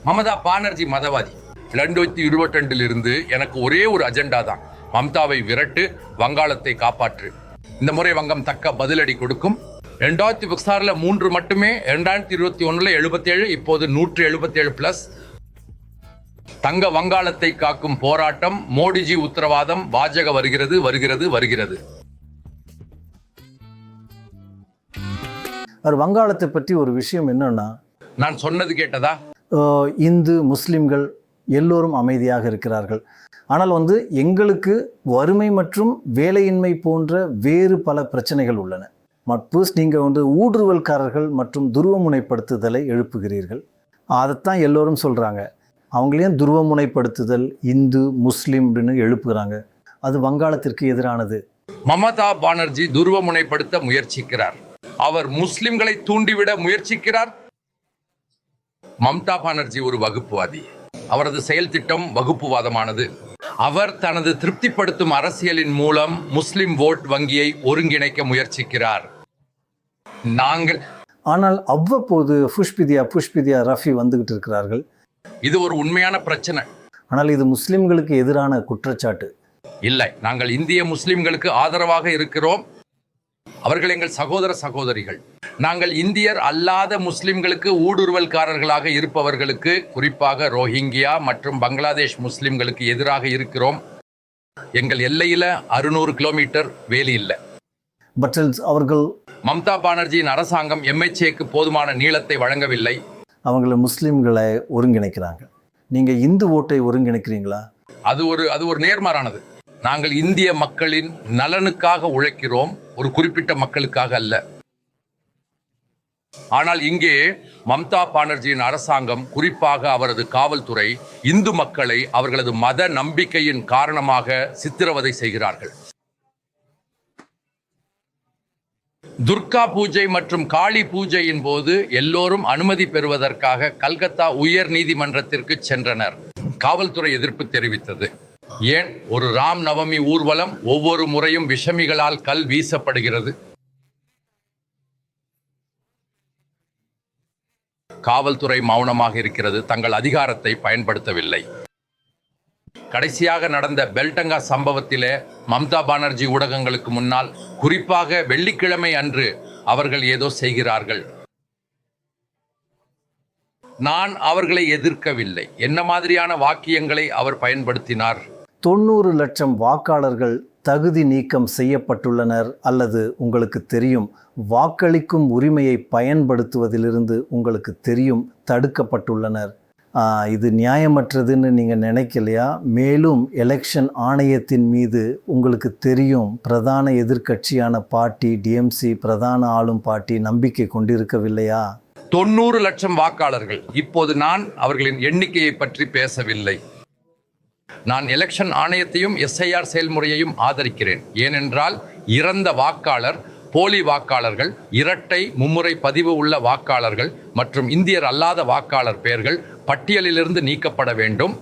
மமதா பானர்ஜி மதவாதி. 2022 எனக்கு ஒரே ஒரு அஜெண்டா தான், மம்தாவை விரட்டு, வங்காளத்தை காப்பாற்று. இந்த முறை வங்கம் தக்க பதிலடி கொடுக்கும். 2016 3 மட்டுமே, 2021 77, இப்போது 177+. தங்க வங்காளத்தை காக்கும் போராட்டம், மோடிஜி உத்தரவாதம், வாஜக வருகிறது வருகிறது வருகிறது. வங்காளத்தை பற்றி ஒரு விஷயம் என்னன்னா, நான் சொன்னது கேட்டதா? இந்து முஸ்லிம்கள் எல்லோரும் அமைதியாக இருக்கிறார்கள். ஆனால் எங்களுக்கு வறுமை மற்றும் வேலையின்மை போன்ற வேறு பல பிரச்சனைகள் உள்ளன. மட்பூஸ் நீங்கள் ஊடுருவல்காரர்கள் மற்றும் துருவமுனைப்படுத்துதலை எழுப்புகிறீர்கள். அதைத்தான் எல்லோரும் சொல்கிறாங்க. அவங்களையும் துருவமுனைப்படுத்துதல், இந்து முஸ்லீம் அப்படின்னு எழுப்புகிறாங்க. அது வங்காளத்திற்கு எதிரானது. மமதா பானர்ஜி துருவமுனைப்படுத்த முயற்சிக்கிறார். அவர் முஸ்லிம்களை தூண்டிவிட முயற்சிக்கிறார். மம்தா பானர்ஜி ஒரு வகுப்புவாதி. அவரது செயல் திட்டம் வகுப்புவாதமானது. அவர் தனது திருப்திப்படுத்தும் அரசியலின் மூலம் முஸ்லிம் ஓட் வங்கியை ஒருங்கிணைக்க முயற்சிக்கிறார். ஆனால் அவ்வப்போது புஷ்பிதியா ரஃபி வந்துகிட்டு இருக்கிறார்கள். இது ஒரு உண்மையான பிரச்சனை. ஆனால் இது முஸ்லிம்களுக்கு எதிரான குற்றச்சாட்டு இல்லை. நாங்கள் இந்திய முஸ்லிம்களுக்கு ஆதரவாக இருக்கிறோம். அவர்கள் எங்கள் சகோதர சகோதரிகள். நாங்கள் இந்தியர் அல்லாத முஸ்லிம்களுக்கு ஊடுருவல்காரர்களாக இருப்பவர்களுக்கு, குறிப்பாக ரோஹிங்கியா மற்றும் பங்களாதேஷ் முஸ்லிம்களுக்கு எதிராக இருக்கிறோம். எங்கள் எல்லையில் 600 கிலோமீட்டர் வேலி இல்லை. அவர்கள் மம்தா பானர்ஜியின் அரசாங்கம் MHAக்கு போதுமான நீளத்தை வழங்கவில்லை. அவங்களை முஸ்லிம்களை ஒருங்கிணைக்கிறாங்க. நீங்கள் இந்து ஓட்டை ஒருங்கிணைக்கிறீங்களா? அது ஒரு நேர்மாறானது. நாங்கள் இந்திய மக்களின் நலனுக்காக உழைக்கிறோம், ஒரு குறிப்பிட்ட மக்களுக்காக அல்ல. ஆனால் இங்கே மம்தா பானர்ஜியின் அரசாங்கம், குறிப்பாக அவரது காவல்துறை, இந்து மக்களை அவர்களது மத நம்பிக்கையின் காரணமாக சித்திரவதை செய்கிறார்கள். துர்கா பூஜை மற்றும் காளி பூஜையின் போது எல்லோரும் அனுமதி பெறுவதற்காக கல்கத்தா உயர் நீதிமன்றத்திற்கு சென்றனர். காவல்துறை எதிர்ப்பு தெரிவித்தது. ஏன் ஒரு ராம் நவமி ஊர்வலம் ஒவ்வொரு முறையும் விஷமிகளால் கல் வீசப்படுகிறது? காவல்துறை மௌனமாக இருக்கிறது, தங்கள் அதிகாரத்தை பயன்படுத்தவில்லை. கடைசியாக நடந்த பெல்டங்கா சம்பவத்திலே மம்தா பானர்ஜி ஊடகங்களுக்கு முன்னால், குறிப்பாக வெள்ளிக்கிழமை அன்று அவர்கள் ஏதோ செய்கிறார்கள். நான் அவர்களை எதிர்க்கவில்லை. என்ன மாதிரியான வாக்கியங்களை அவர் பயன்படுத்தினார்? 90 லட்சம் வாக்காளர்கள் தகுதி நீக்கம் செய்யப்பட்டுள்ளனர், அல்லது உங்களுக்கு தெரியும் வாக்களிக்கும் உரிமையை பயன்படுத்துவதிலிருந்து உங்களுக்கு தெரியும் தடுக்கப்பட்டுள்ளனர். இது நியாயமற்றதுன்னு நீங்கள் நினைக்கலையா? மேலும் எலெக்ஷன் ஆணையத்தின் மீது உங்களுக்கு தெரியும் பிரதான எதிர்க்கட்சியான பார்ட்டி டிஎம்சி, பிரதான ஆளும் பார்ட்டி நம்பிக்கை கொண்டிருக்கவில்லையா? 90 லட்சம் வாக்காளர்கள். இப்போது நான் அவர்களின் எண்ணிக்கையை பற்றி பேசவில்லை. நான் எலெக்ஷன் ஆணையத்தையும் SIR செயல்முறையையும் ஆதரிக்கிறேன். ஏனென்றால் இறந்த வாக்காளர், போலி வாக்காளர்கள், இரட்டை மும்முறை பதிவு உள்ள வாக்காளர்கள் மற்றும் இந்தியர் அல்லாத வாக்காளர் பெயர்கள் பட்டியலிலிருந்து நீக்கப்பட வேண்டும்.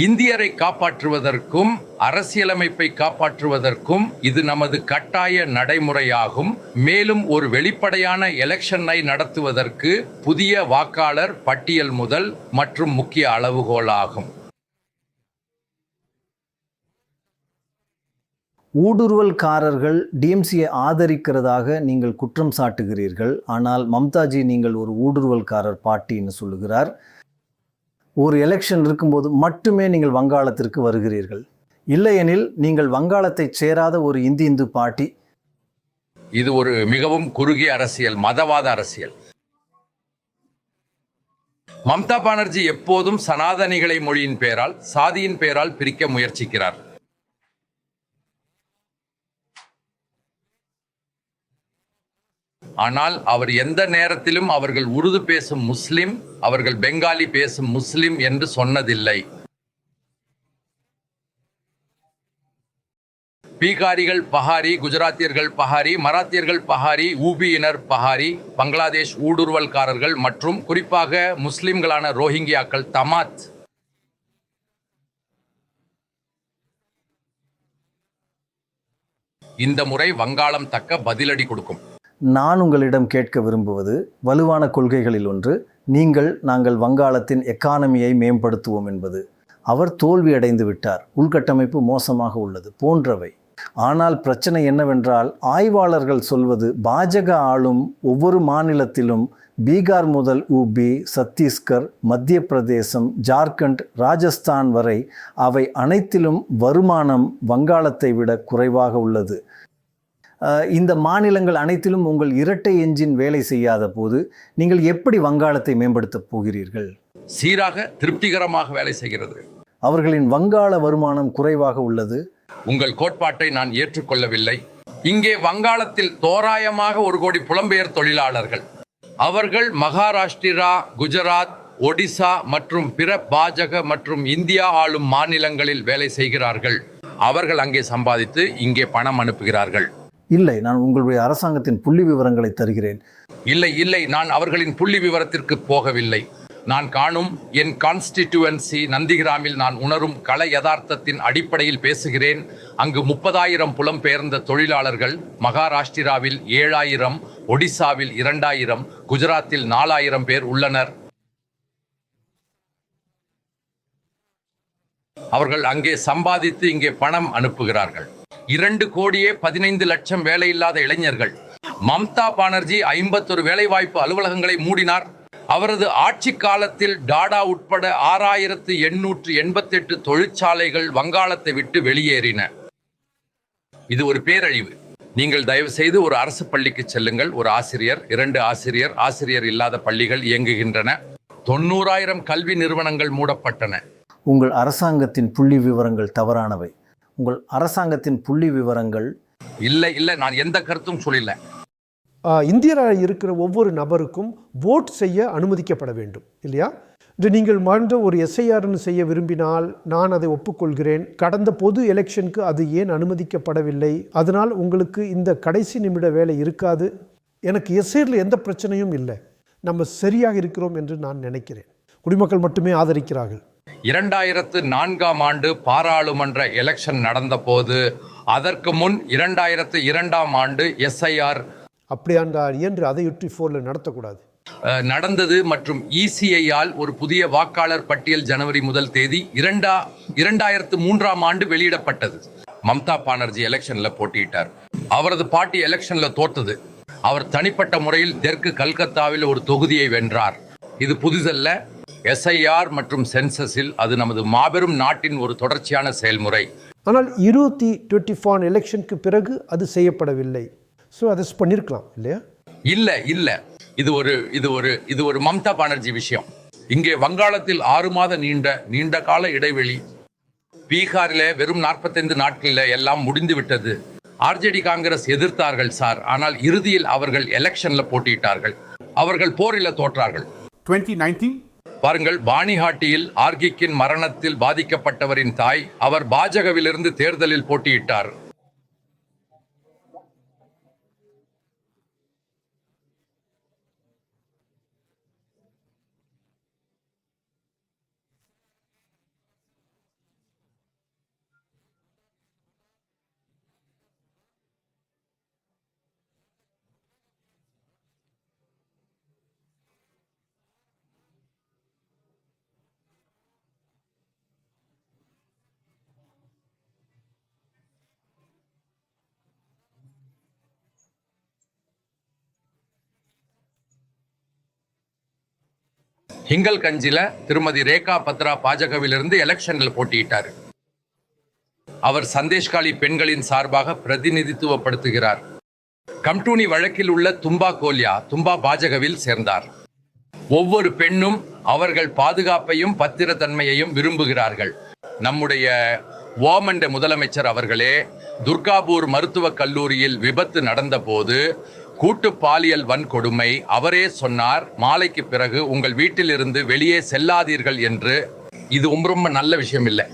இந்தியரை காப்பாற்றுவதற்கும் அரசியலமைப்பை காப்பாற்றுவதற்கும் இது நமது கட்டாய நடைமுறையாகும். மேலும் ஒரு வெளிப்படையான எலெக்ஷனை நடத்துவதற்கு புதிய வாக்காளர் பட்டியல் முதல் மற்றும் முக்கிய அளவுகோலாகும். ஊடுருவல்காரர்கள் டிஎம்சியை ஆதரிக்கிறதாக நீங்கள் குற்றம் சாட்டுகிறீர்கள். ஆனால் மம்தாஜி நீங்கள் ஒரு ஊடுருவல்காரர் பார்ட்டின்னு சொல்லுகிறார். ஒரு எலெக்ஷன் இருக்கும்போது மட்டுமே நீங்கள் வங்காளத்திற்கு வருகிறீர்கள். இல்லையெனில் நீங்கள் வங்காளத்தை சேராத ஒரு இந்து பார்ட்டி. இது ஒரு மிகவும் குறுகிய அரசியல், மதவாத அரசியல். மம்தா பானர்ஜி எப்போதும் சனாதனிகளை மொழியின் பெயரால், சாதியின் பெயரால் பிரிக்க முயற்சிக்கிறார். ஆனால் அவர் எந்த நேரத்திலும் அவர்கள் உருது பேசும் முஸ்லிம், அவர்கள் பெங்காலி பேசும் முஸ்லிம் என்று சொன்னதில்லை. பீகாரிகள் பஹாரி, குஜராத்தியர்கள் பஹாரி, மராத்தியர்கள் பஹாரி, ஊபியினர் பஹாரி, பங்களாதேஷ் ஊடுருவல்காரர்கள் மற்றும் குறிப்பாக முஸ்லிம்களான ரோஹிங்கியாக்கள் தமாத். இந்த முறை வங்காளம் தக்க பதிலடி கொடுக்கும். நான் உங்களிடம் கேட்க விரும்புவது வலுவான கொள்கைகளில் ஒன்று, நாங்கள் வங்காளத்தின் எக்கானமியை மேம்படுத்துவோம் என்பது. அவர் தோல்வியடைந்து விட்டார், உள்கட்டமைப்பு மோசமாக உள்ளது போன்றவை. ஆனால் பிரச்சனை என்னவென்றால், ஆய்வாளர்கள் சொல்வது பாஜக ஆளும் ஒவ்வொரு மாநிலத்திலும் பீகார் முதல் UP, சத்தீஸ்கர், மத்திய பிரதேசம், ஜார்க்கண்ட், ராஜஸ்தான் வரை அவை அனைத்திலும் வருமானம் வங்காளத்தை விட குறைவாக உள்ளது. இந்த மாநிலங்கள் அனைத்திலும் உங்கள் இரட்டை என்ஜின் வேலை செய்யாத போது நீங்கள் எப்படி வங்காளத்தை மேம்படுத்தப் போகிறீர்கள்? சீராக திருப்திகரமாக வேலை செய்கிறது. அவர்களின் வங்காள வருமானம் குறைவாக உள்ளது. உங்கள் கோட்பாட்டை நான் ஏற்றுக்கொள்ளவில்லை. இங்கே வங்காளத்தில் தோராயமாக 1 கோடி புலம்பெயர் தொழிலாளர்கள். அவர்கள் மகாராஷ்டிரா, குஜராத், ஒடிசா மற்றும் பிற பாஜக மற்றும் இந்தியா ஆளும் மாநிலங்களில் வேலை செய்கிறார்கள். அவர்கள் அங்கே சம்பாதித்து இங்கே பணம் அனுப்புகிறார்கள். இல்லை, நான் உங்களுடைய அரசாங்கத்தின் புள்ளி விவரங்களை தருகிறேன். இல்லை, நான் அவர்களின் புள்ளி விவரத்திற்கு போகவில்லை. நான் காணும் என் கான்ஸ்டிடியூவன்சி நந்திகிராமில் நான் உணரும் கள யதார்த்தத்தின் அடிப்படையில் பேசுகிறேன். அங்கு 30,000 புலம்பெயர்ந்த தொழிலாளர்கள், மகாராஷ்டிராவில் 7,000, ஒடிசாவில் 2,000, குஜராத்தில் 4,000 பேர் உள்ளனர். அவர்கள் அங்கே சம்பாதித்து இங்கே பணம் அனுப்புகிறார்கள். 2 கோடியே 15 லட்சம் வேலையில்லாத இளைஞர்கள். மம்தா பானர்ஜி 51 வேலைவாய்ப்பு அலுவலகங்களை மூடினார். அவரது ஆட்சி காலத்தில் டாடா உட்பட 6,888 தொழிற்சாலைகள் வங்காளத்தை விட்டு வெளியேறின. இது ஒரு பேரழிவு. நீங்கள் தயவு செய்து ஒரு அரசு பள்ளிக்கு செல்லுங்கள். ஒரு ஆசிரியர், 2 ஆசிரியர் இல்லாத பள்ளிகள் இயங்குகின்றன. 90,000 கல்வி நிறுவனங்கள் மூடப்பட்டன. உங்கள் அரசாங்கத்தின் புள்ளி விவரங்கள் தவறானவை. உங்கள் அரசாங்கத்தின் புள்ளி விவரங்கள் இல்லை, நான் எந்த கருத்தும் சொல்லல. இந்தியராக இருக்கிற ஒவ்வொரு நபருக்கும் ஓட் செய்ய அனுமதிக்கப்பட வேண்டும் இல்லையா? இது நீங்கள் மறந்த ஒரு SIRன்னு செய்ய விரும்பினால் நான் அதை ஒப்புக்கொள்கிறேன். கடந்த பொது எலெக்ஷனுக்கு அது ஏன் அனுமதிக்கப்படவில்லை? அதனால் உங்களுக்கு இந்த கடைசி நிமிட வேலை இருக்காது. எனக்கு SIRல எந்த பிரச்சனையும் இல்லை. நம்ம சரியாக இருக்கிறோம் என்று நான் நினைக்கிறேன். குடிமக்கள் மட்டுமே ஆதரிக்கிறார்கள். 2004ஆம் ஆண்டு பாராளுமன்ற எலெக்ஷன் நடந்த போது, அதற்கு முன் 2002ஆம் ஆண்டு SIR அப்படியாண்டார் என்று அதை 84ல் நடத்தக்கூடாது நடந்தது. மற்றும் ECIயால் ஒரு புதிய வாக்காளர் பட்டியல் ஜனவரி 1 தேதி 2003ஆம் ஆண்டு வெளியிடப்பட்டது. மம்தா பானர்ஜி எலெக்ஷன்ல போட்டியிட்டார். அவரது பார்ட்டி எலெக்ஷன்ல தோற்றது. அவர் தனிப்பட்ட முறையில் தெற்கு கல்கத்தாவில் ஒரு தொகுதியை வென்றார். இது புதிதல்ல. SIR மற்றும் சென்சஸில் அது நமது மாபெரும் நாட்டின் ஒரு தொடர்ச்சியான செயல்முறை. ஆனால் 2024 எலெக்ஷனுக்கு பிறகு அது செய்யப்படவில்லை. ஸோ அதை பண்ணியிருக்கலாம் இல்லையா? இல்லை, இது ஒரு மம்தா பானர்ஜி விஷயம். இங்கே வங்காளத்தில் 6 மாத நீண்ட கால இடைவெளி. பீகாரில் வெறும் 45 நாட்களில் எல்லாம் முடிந்து விட்டது. RJD காங்கிரஸ் எதிர்த்தார்கள் சார். ஆனால் இறுதியில் அவர்கள் எலெக்ஷன்ல போட்டியிட்டார்கள். அவர்கள் போரில் தோற்றார்கள். 2019 பாருங்கள், பாணிஹாட்டியில் ஆர்கிக்கின் மரணத்தில் பாதிக்கப்பட்டவரின் தாய், அவர் பாஜகவிலிருந்து தேர்தலில் போட்டியிட்டார். ஹிங்கல் கஞ்சில திருமதி ரேகா பத்ரா பாஜகவிலிருந்து எலெக்ஷனில் போட்டியிட்டார். அவர் சந்தேஷ்காலி பெண்களின் சார்பாக பிரதிநிதித்துவப்படுத்துகிறார். கம்டூனி வழக்கில் உள்ள தும்பா பாஜகவில் சேர்ந்தார். ஒவ்வொரு பெண்ணும் அவர்கள் பாதுகாப்பையும் பத்திரத்தன்மையையும் விரும்புகிறார்கள். நம்முடைய ஓமண்ட முதலமைச்சர் அவர்களே, துர்காபூர் மருத்துவக் கல்லூரியில் விபத்து நடந்த போது கூட்டு பாலியல் வன்கொடுமை, அவரே சொன்னார், மாலைக்கு பிறகு உங்கள் வீட்டிலிருந்து வெளியே செல்லாதீர்கள் என்று. இது ரொம்ப நல்ல விஷயம் இல்லை.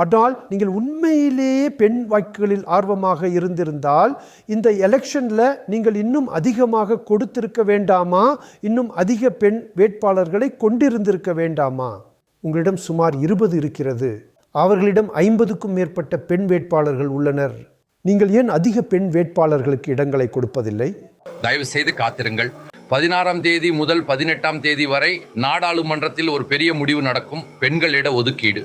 ஆனால் நீங்கள் உண்மையிலேயே பெண் வாக்குகளில் ஆர்வமாக இருந்திருந்தால் இந்த எலெக்ஷனில் நீங்கள் இன்னும் அதிகமாக கொடுத்திருக்க வேண்டாமா? இன்னும் அதிக பெண் வேட்பாளர்களை கொண்டிருந்திருக்க வேண்டாமா? உங்களிடம் சுமார் 20 இருக்கிறது. அவர்களிடம் 50க்கும் மேற்பட்ட பெண் வேட்பாளர்கள் உள்ளனர். நீங்கள் ஏன் அதிக பெண் வேட்பாளர்களுக்கு இடங்களை கொடுப்பதில்லை? தயவு செய்து காத்திருங்கள். 16ஆம் தேதி முதல் 18ஆம் தேதி வரை நாடாளுமன்றத்தில் ஒரு பெரிய முடிவு நடக்கும். பெண்களிட ஒதுக்கீடு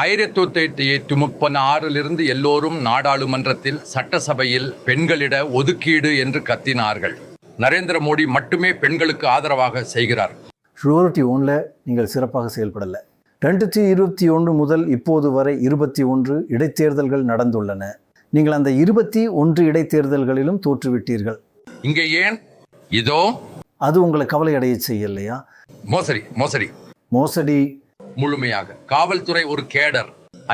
1936 எல்லோரும் நாடாளுமன்றத்தில் சட்டசபையில் பெண்களிட ஒதுக்கீடு என்று கத்தினார்கள். நரேந்திர மோடி மட்டுமே பெண்களுக்கு ஆதரவாக செய்கிறார். ஷூரிட்டி 1 நீங்கள் சிறப்பாக செயல்படலை. 2021 முதல் இப்போது வரை 21 இடைத்தேர்தல்கள் நடந்துள்ளன. நீங்கள் அந்த 21 இடைத்தேர்தல்களிலும் தோற்றுவிட்டீர்கள். இங்கே ஏன்? இதோ அது உங்களை கவலை அடைய செய்யலையா? மோசடி முழுமையாக காவல்துறை ஒரு கேடர்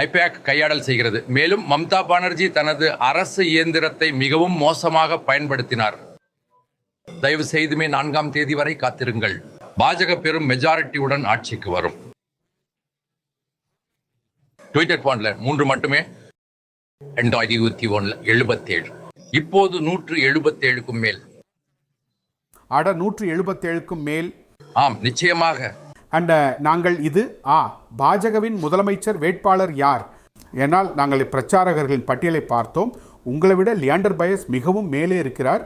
ஐபேக் கையாடல் செய்கிறது. மேலும் மம்தா பானர்ஜி தனது அரசு இயந்திரத்தை மிகவும் மோசமாக பயன்படுத்தினார். தயவு செய்துமே 4ஆம் தேதி வரை காத்திருங்கள். பாஜக பெரும் மெஜாரிட்டியுடன் ஆட்சிக்கு வரும். ட்விட்டர் பாயிண்ட்ல 3 மட்டுமே 2021 77. இப்போது 177க்கும் மேல். 177க்கும் மேல். ஆம், நிச்சயமாக. அண்ட் நாங்கள் இது பாஜகவின் முதலமைச்சர் வேட்பாளர் யார்? ஏனால் நாங்கள் பிரச்சாரகர்களின் பட்டியலை பார்த்தோம். உங்களை விட லியாண்டர் பயஸ் மிகவும் மேலே இருக்கிறார்.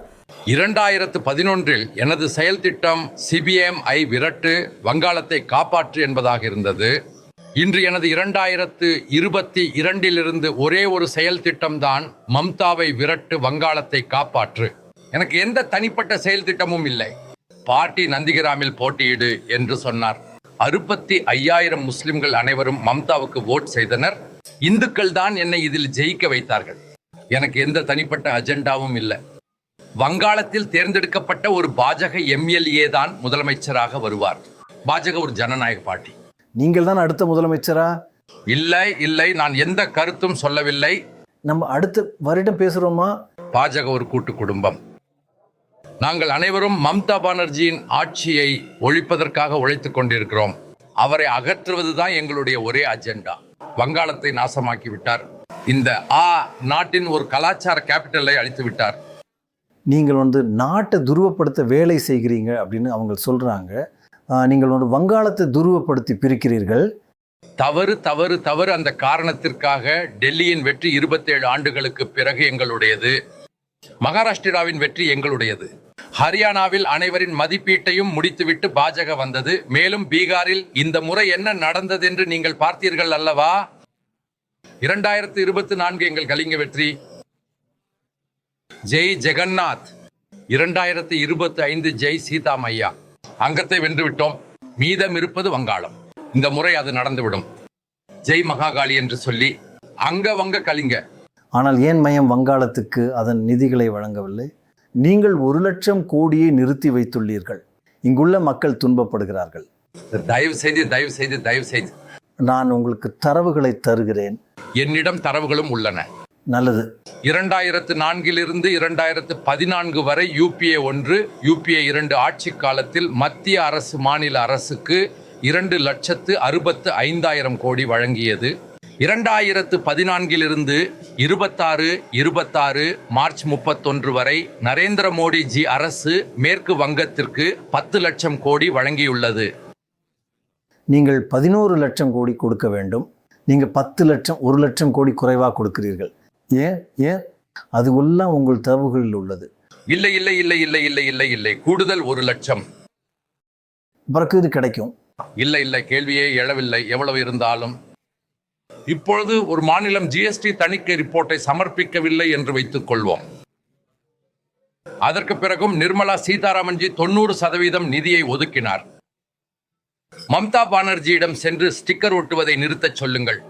2011 எனது செயல் திட்டம் சிபிஎம்ஐ விரட்டு, வங்காளத்தை காப்பாற்று என்பதாக இருந்தது. இன்று எனது 2022 ஒரே ஒரு செயல் திட்டம்தான் மம்தாவை விரட்டு, வங்காளத்தை காப்பாற்று. எனக்கு எந்த தனிப்பட்ட செயல் திட்டமும் இல்லை. பார்ட்டி நந்திகிராமில் போட்டியிடு என்று சொன்னார். 65,000 முஸ்லிம்கள் அனைவரும் மம்தாவுக்கு ஓட் செய்தனர். இந்துக்கள் தான் என்னை இதில் ஜெயிக்க வைத்தார்கள். எனக்கு எந்த தனிப்பட்ட அஜெண்டாவும் இல்லை. வங்காளத்தில் தேர்ந்தெடுக்கப்பட்ட ஒரு பாஜக எம்எல்ஏ தான் முதலமைச்சராக வருவார். பாஜக ஒரு ஜனநாயக பார்ட்டி. நீங்கள் தான் அடுத்த முதலமைச்சரா? இல்லை, நான் எந்த கருத்தும் சொல்லவில்லை. நம்ம அடுத்த வருடம் பேசுறோமா? பாஜக ஒரு கூட்டு குடும்பம். நாங்கள் அனைவரும் மம்தா பானர்ஜியின் ஆட்சியை ஒழிப்பதற்காக உழைத்துக் கொண்டிருக்கிறோம். அவரை அகற்றுவதுதான் எங்களுடைய ஒரே அஜெண்டா. வங்காளத்தை நாசமாக்கி விட்டார். இந்த நாட்டின் ஒரு கலாச்சார கேபிட்டலை அழித்து விட்டார். நீங்கள் நாட்டை துருவப்படுத்த வேலை செய்கிறீங்க அப்படின்னு அவங்க சொல்றாங்க. நீங்கள் வங்காளத்தை துருவப்படுத்தி பிரிக்கிறீர்கள். தவறு. அந்த காரணத்திற்காக டெல்லியின் வெற்றி 27 ஆண்டுகளுக்கு பிறகு எங்களுடையது. மகாராஷ்டிராவின் வெற்றி எங்களுடையது. ஹரியானாவில் அனைவரின் மதிப்பீட்டையும் முடித்துவிட்டு பாஜக வந்தது. மேலும் பீகாரில் இந்த முறை என்ன நடந்தது என்று நீங்கள் பார்த்தீர்கள் அல்லவா? 2024 எங்கள் கலிங்க வெற்றி. ஜெய் ஜெகநாத். 2025 ஜெய் சீதா மையா. அங்கத்தை வென்று விட்டோம். மீதம் இருப்பது வங்காளம். இந்த முறை அது நடந்துவிடும். ஜெய் மகாகாளி என்று சொல்லி வங்க கலிங்க. ஆனால் ஏன் மையம் வங்காளத்துக்கு அதன் நிதிகளை வழங்கவில்லை? நீங்கள் 1,00,000 கோடியை நிறுத்தி வைத்துள்ளீர்கள். இங்குள்ள மக்கள் துன்பப்படுகிறார்கள். தயவு செய்து நான் உங்களுக்கு தரவுகளை தருகிறேன். என்னிடம் தரவுகளும் உள்ளன. நல்லது. 2004 2014 வரை UPA 1 UPA 2 ஆட்சி காலத்தில் மத்திய அரசு மாநில அரசுக்கு 2,65,000 கோடி வழங்கியது. 2014 26 மார்ச் 31 வரை நரேந்திர மோடி ஜி அரசு மேற்கு வங்கத்திற்கு 10 லட்சம் கோடி வழங்கியுள்ளது. நீங்கள் 11 லட்சம் கோடி கொடுக்க வேண்டும். நீங்கள் 10 லட்சம் 1 லட்சம் கோடி குறைவாக கொடுக்கிறீர்கள். ஏன் அது எல்லாம் உங்கள் தரவுகளில் உள்ளது. இல்லை கூடுதல் 1 லட்சம். பிறகு இது கிடைக்கும். இல்லை கேள்வியே எழவில்லை. எவ்வளவு இருந்தாலும் இப்பொழுது ஒரு மாநிலம் GST தணிக்கை ரிப்போர்ட்டை சமர்ப்பிக்கவில்லை என்று வைத்துக் கொள்வோம். அதற்கு பிறகும் நிர்மலா சீதாராமன்ஜி 90% நிதியை ஒதுக்கினார். மம்தா பானர்ஜியிடம் சென்று ஸ்டிக்கர் ஒட்டுவதை நிறுத்தச் சொல்லுங்கள்.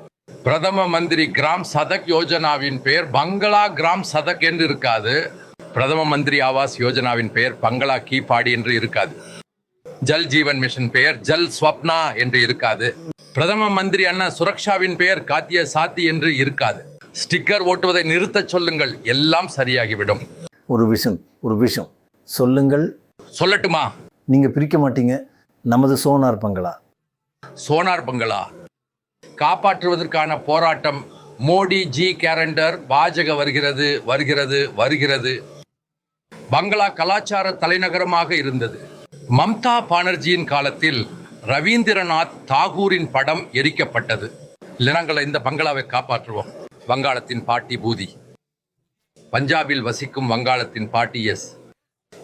பிரதம மந்திரி கிராம் சதக் யோஜனாவின் பெயர் பங்களா கிராம் சதக் என்று இருக்காது. பிரதம மந்திரி ஆவாஸ் யோஜனாவின் பெயர் பங்களா கி பாடி என்று இருக்காது. ஜல் ஜீவன் மிஷன் பெயர் ஜல் ஸ்வப்னா என்று இருக்காது. பிரதம மந்திரி அண்ணா சுரக்ஷாவின் பெயர் காத்திய சாத்தி என்று இருக்காது. ஸ்டிக்கர் ஓட்டுவதை நிறுத்தச் சொல்லுங்கள். எல்லாம் சரியாகிவிடும். ஒரு விஷயம் சொல்லுங்கள். சொல்லட்டுமா? நீங்க பிரிக்க மாட்டீங்க. நமது சோனார் பங்களா காப்பாற்றுவதற்கான போராட்டம். Modi G calendar. பாஜக வருகிறது. பங்களா கலாச்சார தலைநகரமாக இருந்தது. மம்தா பானர்ஜியின் காலத்தில் ரவீந்திரநாத் தாகூரின் படம் எரிக்கப்பட்டது. நாங்கள் இந்த பங்களாவை காப்பாற்றுவோம். வங்காளத்தின் பாட்டி பூதி. பஞ்சாபில் வசிக்கும் வங்காளத்தின் பாட்டி எஸ்.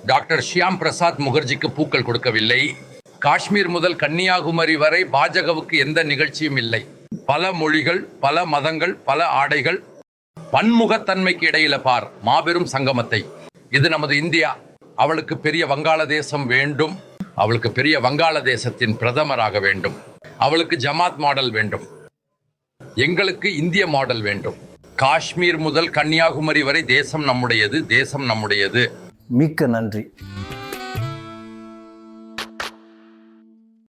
டாக்டர் ஷியாம் பிரசாத் முகர்ஜிக்கு பூக்கள் கொடுக்கவில்லை. காஷ்மீர் முதல் கன்னியாகுமரி வரை பாஜகவுக்கு எந்த நிகழ்ச்சியும் இல்லை. பல மொழிகள், பல மதங்கள், பல ஆடைகள், பன்முகத்தன்மைக்கு இடையில பார் மாபெரும் சங்கமத்தை. இது நமது இந்தியா. அவளுக்கு பெரிய வங்காளதேசம் வேண்டும். அவளுக்கு பெரிய வங்காளதேசத்தின் பிரதமராக வேண்டும். அவளுக்கு ஜமாத் மாடல் வேண்டும். எங்களுக்கு இந்திய மாடல் வேண்டும். காஷ்மீர் முதல் கன்னியாகுமரி வரை தேசம் நம்முடையது, தேசம் நம்முடையது. மிக்க நன்றி.